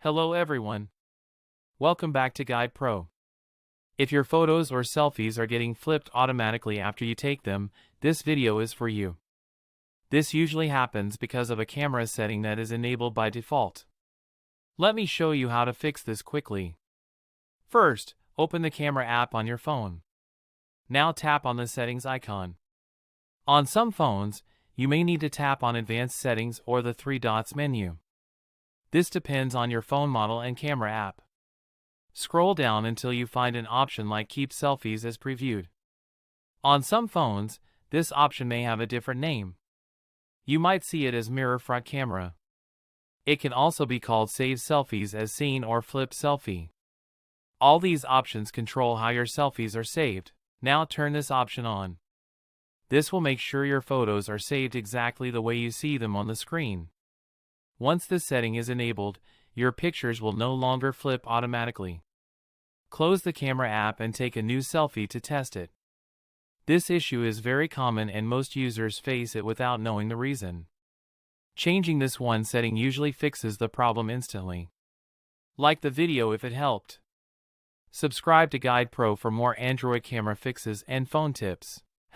Hello everyone. Welcome back to Guide Pro. If your photos or selfies are getting flipped automatically after you take them, this video is for you. This usually happens because of a camera setting that is enabled by default. Let me show you how to fix this quickly. First, open the camera app on your phone. Now tap on the settings icon. On some phones, you may need to tap on Advanced Settings or the three dots menu. This depends on your phone model and camera app. Scroll down until you find an option like Keep Selfies as previewed. On some phones, this option may have a different name. You might see it as Mirror Front Camera. It can also be called Save Selfies as Seen or Flip Selfie. All these options control how your selfies are saved. Now turn this option on. This will make sure your photos are saved exactly the way you see them on the screen. Once this setting is enabled, your pictures will no longer flip automatically. Close the camera app and take a new selfie to test it. This issue is very common and most users face it without knowing the reason. Changing this one setting usually fixes the problem instantly. Like the video if it helped. Subscribe to Guide Pro for more Android camera fixes and phone tips.